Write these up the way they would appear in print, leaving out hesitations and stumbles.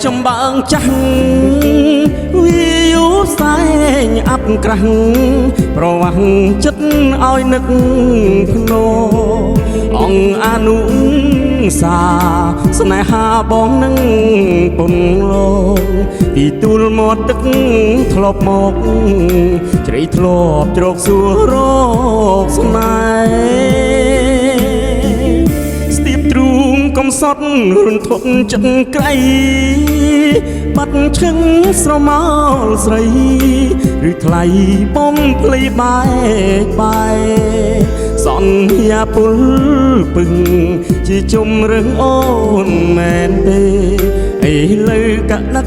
ចំបើងចាស់វាយូសែងអាប់ក្រាស់ប្រវាស់ចិត្តឲ្យនឹកភ្នោអង្គអនុសាស្នេហាបងនឹងពុនលោពីទូលមាត់ទឹកធ្លាប់មកជ្រៃធ្លាប់ជ្រកសួររកស្នេហ៍ស្ទាបទ្រូងកំសត់រុនធប់ចិត្តក្រៃបាត់ឈឹងស្រមោលស្រីឬថ្លៃបំភ្លៃបែកបែសន្យាពុលពឹងជាជំរឹងអូនមែនទេឥឡូវកដឹក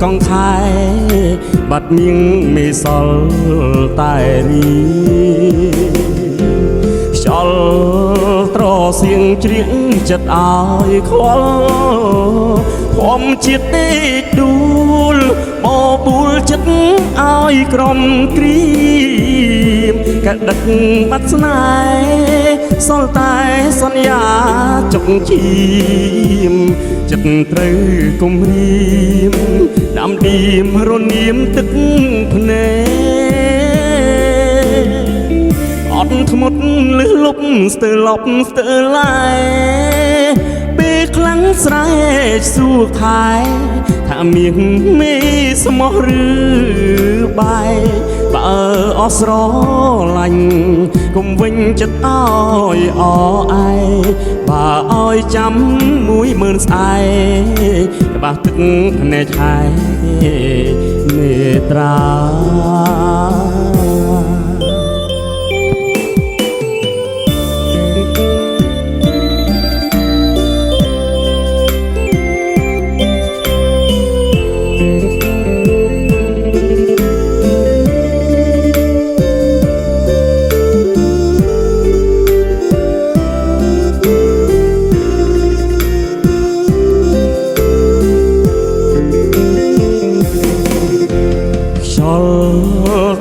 កងខែបាត់មៀងមេសល់តែរីខ្យល់ត្រសៀងជ្រៀងចិត្តឲ្យខ្វល់ធំជាតិទេដួលបបួលចិត្តឲ្យក្រំគ្រីមកដឹកបាត់ស្នេហ៍សល់តែសន្យាចុកឈាមចិត្តត្រូវគុំរៀមដាំឌៀមរនាមទឹកភ្នែកអត់ធ្មត់លឺលប់ស្ទើលប់ស្ទើឡាយពេលខ្លាំងស្រែកសួរខែថាមាសមេស្មោះឬបាយបើអស់ស្រឡាញ់គុំវិញចិត្តឲ្យអឯបើឲ្យចាំ10000ស្អែក្បាស់ទឹកភ្នែកឆាយមេត្រា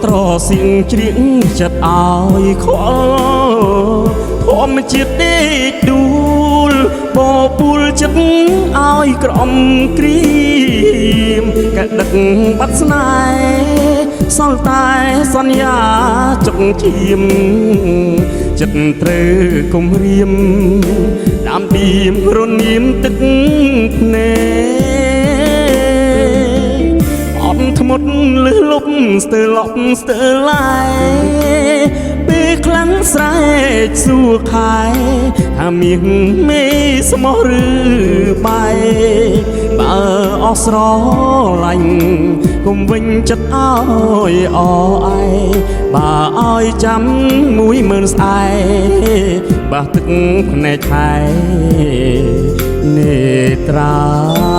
ត្រសៀងជ្រៀងចិត្តឲ្យខ្វល់ធម្មជាតិទេដួលបបួលចិត្តឲ្យក្រំគ្រីមកដឹកបាត់ស្នេហ៍សល់តែសន្យាចុកឈាមចិត្តត្រូវគុំរៀមដាំឌៀមរនាមទឹកភ្នែកធ្មត់លឺលប់ស្ទើលប់ស្ទើឡាយពេលខ្លាំងស្រែកសួរខែថាមាសមេស្មោះឬបាយបើអស់ស្រឡាញ់គុំវិញចិត្តឲ្យអឯបើឲ្យចាំ10000ស្អែបាស់ទឹកភ្នែកខែនេត្រា